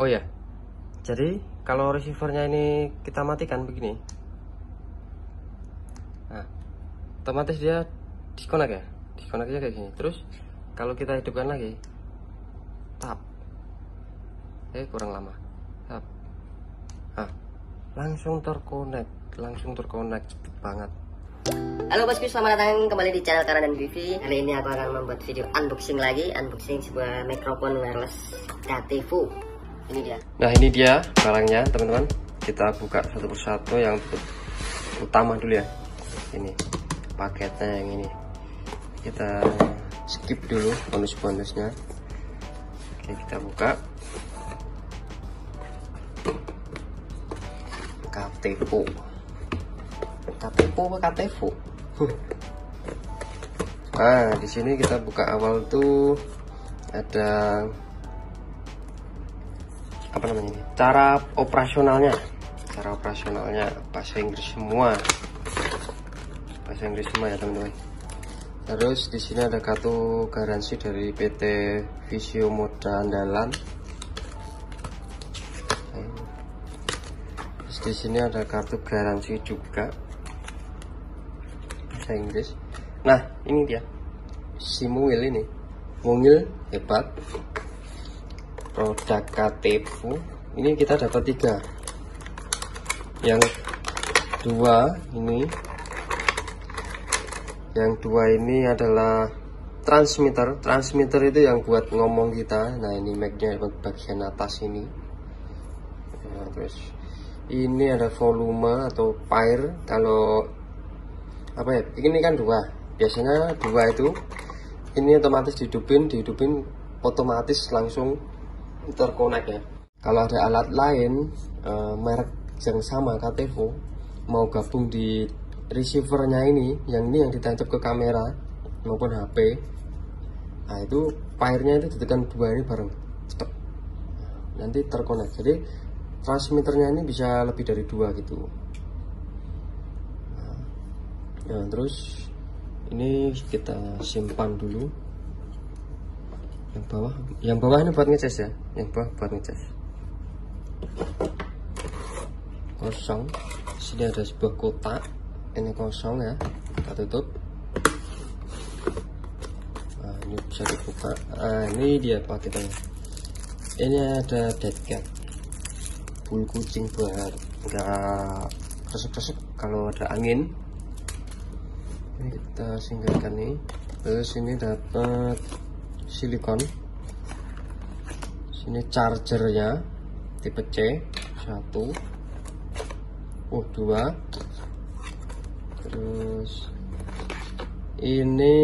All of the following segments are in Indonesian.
Oh ya, jadi kalau receivernya ini kita matikan begini, nah otomatis dia disconnect ya, disconnectnya kayak gini. Terus kalau kita hidupkan lagi, tap, kurang lama, tap, nah langsung terkonek cepet banget. Halo bosku, selamat datang kembali di channel Kara dan Vivi. Hari ini aku akan membuat video unboxing lagi, unboxing sebuah mikrofon wireless KTVO. Ini dia. Nah ini dia barangnya teman-teman. Kita buka satu persatu. Yang utama dulu ya. Ini paketnya yang ini. Kita skip dulu bonus-bonusnya. Oke, kita buka. KTVO. KTVO apa KTVO? Nah, di sini kita buka awal tuh ada apa namanya ini? Cara operasionalnya bahasa Inggris semua. Bahasa Inggris semua ya, teman-teman. Terus di sini ada kartu garansi dari PT Visio Moda Andalan. Terus di sini ada kartu garansi juga bahasa Inggris. Nah, ini dia si mungil ini. Mungil hebat. Produk KTVO. Ini kita dapat 3. Yang 2 ini. Yang 2 ini adalah transmitter. Transmitter itu yang buat ngomong kita. Nah, ini mic-nya bagian atas ini. Nah, terus ini ada volume atau pair. Kalau apa ya? Ini kan 2. Biasanya 2 itu ini otomatis dihidupin otomatis langsung terkonek ya. Kalau ada alat lain merek yang sama KTVO mau gabung di receivernya ini yang ditancap ke kamera maupun HP, nah itu pairnya itu ditekan 2 ini bareng cepet, nanti terkonek. Jadi transmitternya ini bisa lebih dari 2 gitu. Nah, terus ini kita simpan dulu. Yang bawah ini buat ngecas ya. Yang bawah buat ngecas. Kosong. Sini ada sebuah kotak. Ini kosong ya. Kita tutup. Nah, ini bisa dibuka. Nah, ini dia paketannya. Ini ada dead cat. Bulu kucing buat enggak kresek-kresek kalau ada angin. Ini kita singkirkan nih. Terus ini dapat silikon. Sini chargernya tipe C 1. 2. Terus ini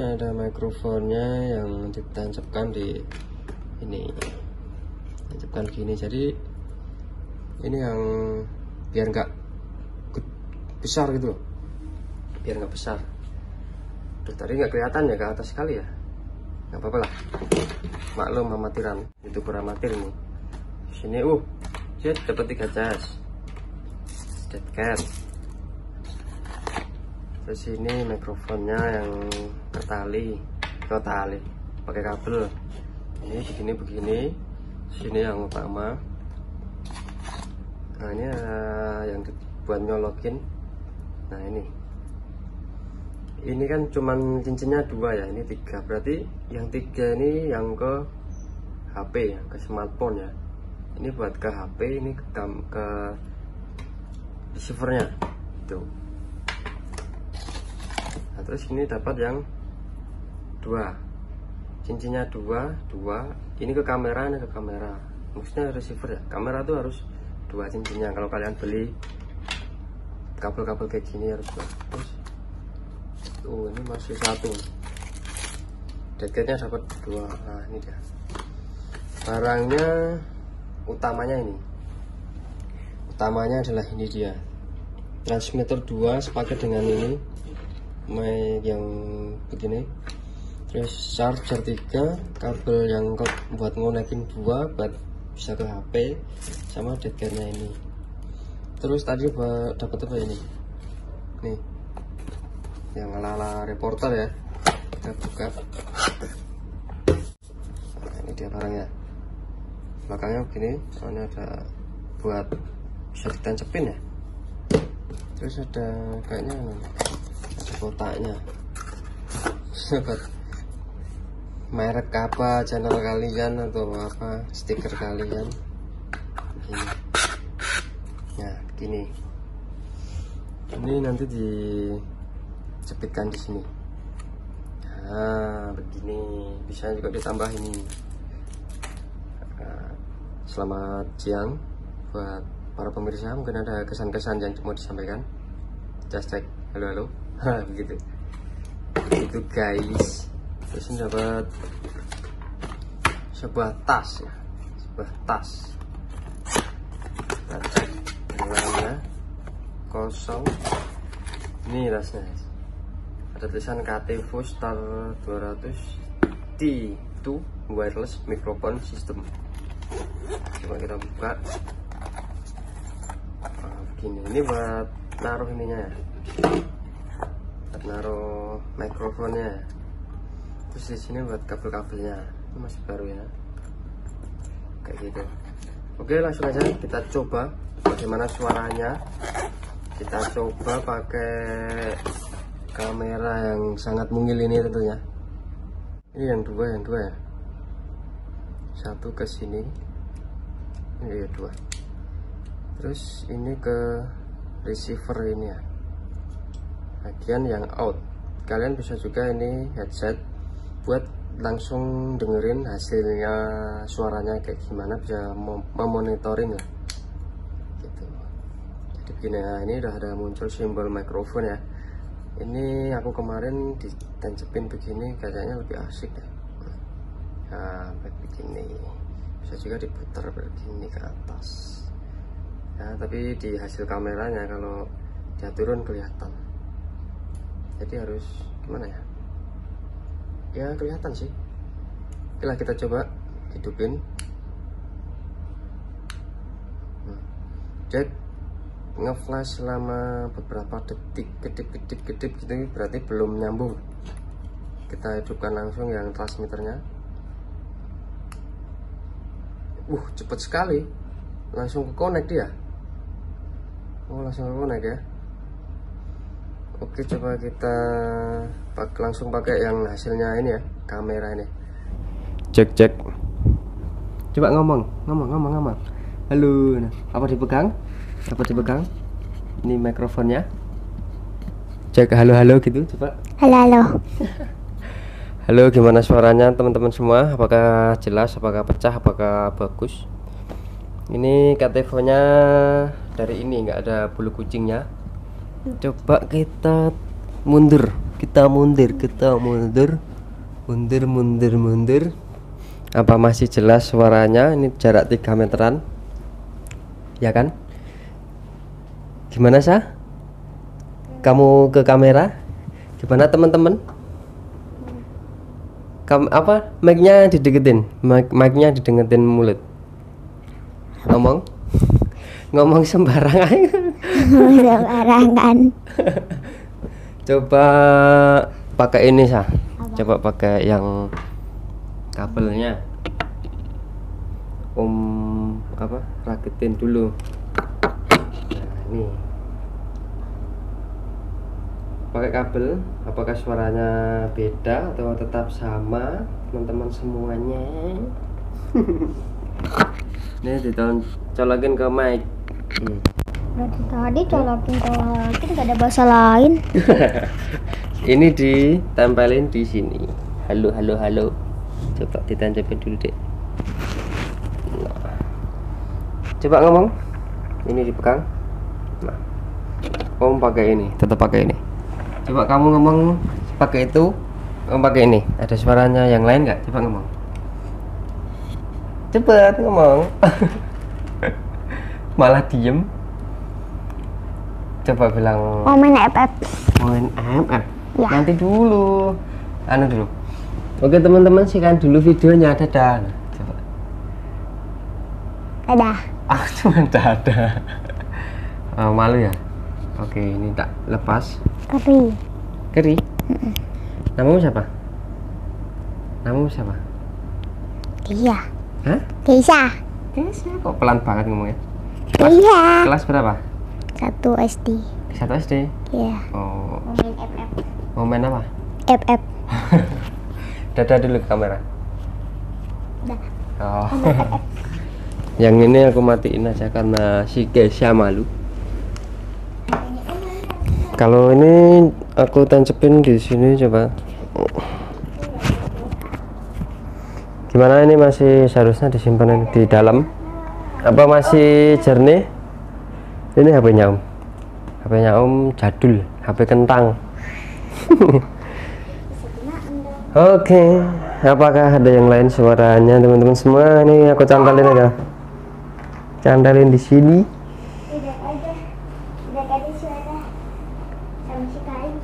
ada mikrofonnya yang ditancapkan di ini. Tancapkan gini. Jadi ini yang biar nggak besar gitu loh. Biar nggak besar. Terus tadi nggak kelihatan ya ke atas sekali ya, nggak apa-apa lah, maklum amatiran, youtuber amatir ini. Sini dia dapat 3 cas dead cat. Terus ini mikrofonnya yang tali pakai kabel. Ini begini. Sini yang utama. Nah, ini yang buat nyolokin. Nah, ini kan cuman cincinnya 2 ya, ini 3. Berarti yang 3 ini yang ke HP ya, ke smartphone ya. Ini buat ke HP, ini ke receivernya tuh. Nah, terus ini dapat yang 2, cincinnya 2. Ini ke kamera, ini ke kamera. Maksudnya receiver ya, kamera tuh harus 2 cincinnya. Kalau kalian beli kabel-kabel kayak gini harus 2. Terus ini masih 1. Deketnya dapat 2. Nah, ini dia barangnya. Utamanya adalah ini dia, transmitter 2 sepaket dengan ini mic yang begini. Terus charger 3, kabel yang buat ngonekin 2 buat bisa ke HP, sama deketnya ini. Terus tadi dapat apa ini nih, yang ala-ala reporter ya. Kita buka. Nah, ini dia barangnya. belakangnya begini, soalnya ada buat bisa ditancepin ya. Terus ada kayaknya ada kotaknya buat merek apa, channel kalian atau apa, stiker kalian begini. Nah begini, ini nanti dicepitkan di sini. Nah begini, bisa juga ditambah ini. Selamat siang buat para pemirsa, mungkin ada kesan-kesan yang mau disampaikan. Just check, halo begitu itu guys. Terus ini dapat sebuah tas ya, sebuah tas. Kita cek dalamnya kosong. Ini tasnya, ada tulisan KTevo Star 200 T2 wireless microphone system. Coba kita buka. Nah, begini, ini buat naruh ininya ya, buat naruh mikrofonnya. Terus di sini buat kabel-kabelnya, ini masih baru ya, kayak gitu. Oke, langsung aja kita coba bagaimana suaranya. Kita coba pakai kamera yang sangat mungil ini tentunya. Ini yang dua ya, satu ke sini, ini ya dua. Terus ini ke receiver ini ya, bagian yang out. Kalian bisa juga ini headset buat langsung dengerin hasilnya, suaranya kayak gimana, bisa memonitoring lah gitu. Jadi begini ya, ini udah ada muncul simbol mikrofon ya. Ini aku kemarin ditancapin begini, kayaknya lebih asik deh. Nah begini, bisa juga diputar begini ke atas ya, tapi di hasil kameranya kalau dia turun kelihatan. Jadi harus gimana ya, ya kelihatan sih. Oke lah, kita coba hidupin. Cek ngeflash selama beberapa detik, kedip gitu, berarti belum nyambung. Kita hidupkan langsung yang transmitternya. Cepet sekali, langsung ke connect dia. Langsung ke connect ya. Oke, coba kita langsung pakai yang hasilnya ini ya, kamera ini. Cek. Coba ngomong. Halo. Nah, apa dipegang? Ini mikrofonnya. Cek halo gitu, coba. Halo. Halo, gimana suaranya teman-teman semua? Apakah jelas, apakah pecah, apakah bagus? Ini KTevo nya dari ini, nggak ada bulu kucingnya. Coba kita mundur. Apa masih jelas suaranya? Ini jarak 3 meteran ya kan? Gimana Sah? Kamu ke kamera? Gimana teman-teman? Mic-nya dideketin, mic-nya didengetin mulut. Ngomong sembarangan. Sembarangan. Coba pakai ini Sah. Coba pakai yang kabelnya. Raketin dulu. Nah, ini. Pakai kabel, apakah suaranya beda atau tetap sama teman-teman semuanya? Ini colokin ke mic. Tadi colokin nggak ada bahasa lain. Ini ditempelin di sini. Halo. Coba ditancapin dulu deh. Nah. Coba ngomong. Ini dipegang. Nah. Pakai ini, tetap pakai ini. Coba kamu ngomong pakai itu, pakai ini. Ada suaranya yang lain nggak? Coba ngomong. Cepet ngomong. Malah diem. Coba bilang. Main FF. Main FF. Ya. Nanti dulu. Dulu. Oke teman-teman, sikan dulu videonya. Dadah. Coba. Dadah. Cuma dadah. Malu ya. Oke, ini tak lepas. Keri. Namamu siapa? Iya. Keisha. Oke sih, kok pelan banget ngomongnya. Iya. Kelas berapa? 1 SD. 1 SD. Iya. Oh, Main FF. mau main apa? FF. Dadah dulu ke kamera. Dah. Oh. Yang ini aku matiin aja karena si Kesha malu. Kalau ini aku tancepin di sini coba. Gimana ini, masih seharusnya disimpan di dalam? Apa masih jernih? Ini HP-nya Om. HP-nya Om jadul, HP kentang. Oke, apakah ada yang lain suaranya teman-teman semua? Ini aku cantolin aja. Cantolin di sini. Udah ada suara sama sekali.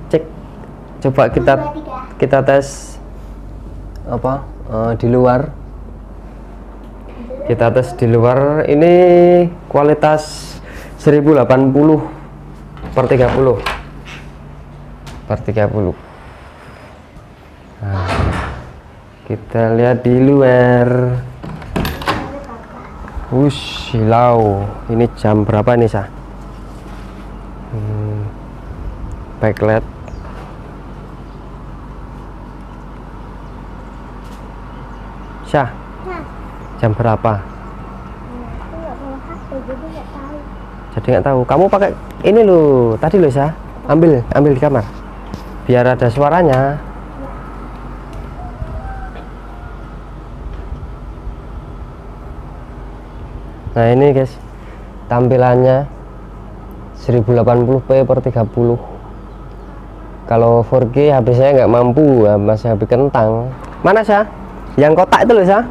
Cek. Coba kita tes apa di luar. Kita tes di luar. Ini kualitas 1080/30 per 30. Nah, kita lihat di luar. Wush, hilau. Ini jam berapa nih, Sah? Backlight. Syah, jam berapa? Aku nggak bawa HP jadi nggak tahu. Jadi nggak tahu. Kamu pakai ini loh, tadi loh, Syah. Ambil di kamar. Biar ada suaranya. Nah ini guys, tampilannya 1080p per 30. Kalau 4K HP saya nggak mampu, masih HP kentang. Mana Syah? Yang kotak itu loh, Syah.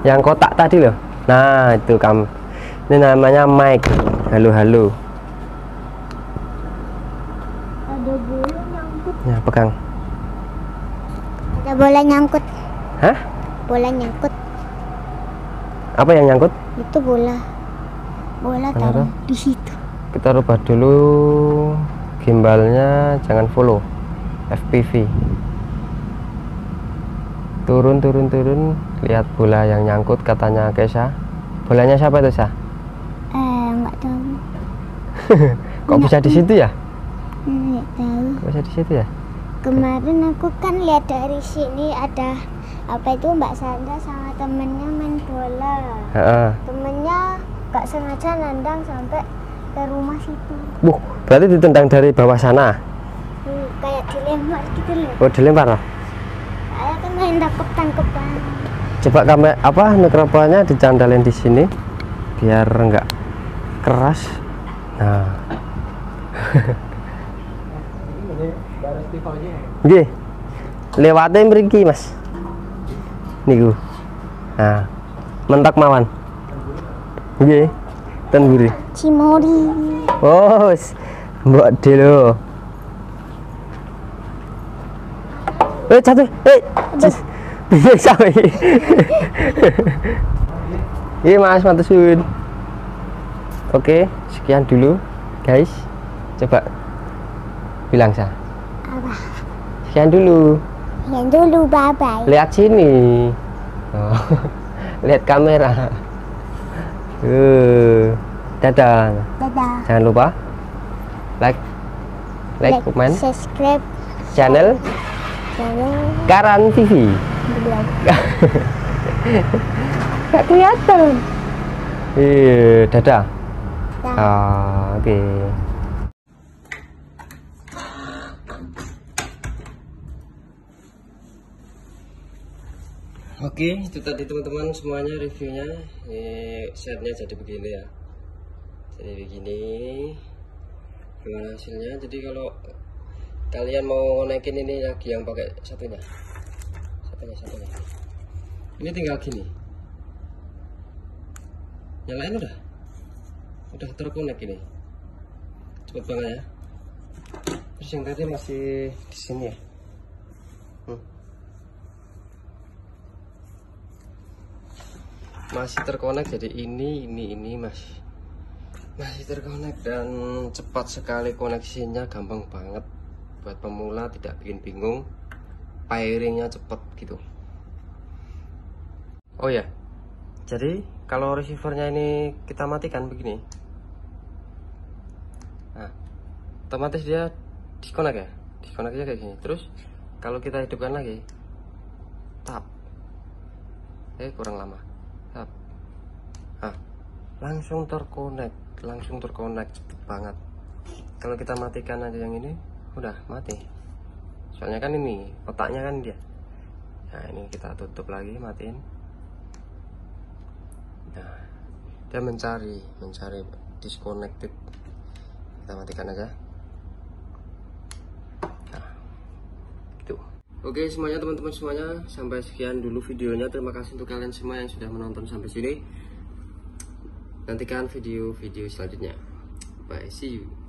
Yang kotak tadi loh. Nah itu kamu. Ini namanya mic. Halo. Ada bola nyangkut. Ya pegang. Ada bola nyangkut. Hah? Bola nyangkut. Apa yang nyangkut? Itu bola. Bola taruh di situ. Kita rubah dulu gimbalnya, jangan follow. FPV. Turun. Lihat bola yang nyangkut katanya Kesha. Bolanya siapa itu, Syah? Nggak tahu. Kok bisa di situ ya? Nggak tahu. Kok bisa di situ ya? Kemarin aku kan lihat dari sini ada apa itu Mbak Sandra sama temennya main bola. Temennya nggak sengaja nendang sampai ke rumah situ. Berarti ditendang dari bawah sana? Kayak dilempar gitu loh. Oh, dilempar loh? Saya kan main tangkep-tangkepan. Coba mikrofonnya dicandalin di sini biar enggak keras. Nah. Nggih. Lewate mriki, Mas. Niku. Nah, mentok mawon. Nggih. Ten mburi. Cimori. Oh, mbok delo. Jatuh. Bisa iki. Iya, Mas, matur suwun. Oke, sekian dulu, guys. Coba bilang Syah. Apa? Sekian dulu. Sekian dulu, bye-bye. Lihat sini. Oh, lihat kamera. Dadah. Dadah. Jangan lupa like, comment, subscribe channel Karan TV. Gak kelihatan. Iya, dadah. Oke. Oke, itu tadi teman-teman semuanya reviewnya. Setnya jadi begini ya. Jadi begini. Gimana hasilnya? Jadi kalau kalian mau naikin ini lagi yang pakai satunya. Ini tinggal gini. Nyalain udah terkonek ini. Cepet banget ya. Terus yang tadi masih di sini ya. Masih terkonek, jadi ini masih terkonek dan cepat sekali koneksinya, gampang banget buat pemula, tidak bikin bingung, pairingnya cepet gitu. Oh ya, jadi kalau receivernya ini kita matikan begini, nah otomatis dia disconnect ya, disconnect aja kayak gini. Terus kalau kita hidupkan lagi, tap, kurang lama, tap, nah langsung terkonek cepet banget. Kalau kita matikan aja yang ini, udah mati. Soalnya kan ini otaknya kan dia. Nah ini kita tutup lagi, matiin. Nah, dia mencari disconnected. Kita matikan aja. Nah, gitu. Oke semuanya teman-teman semuanya, sampai sekian dulu videonya. Terima kasih untuk kalian semua yang sudah menonton sampai sini. Nantikan video-video selanjutnya. Bye, see you.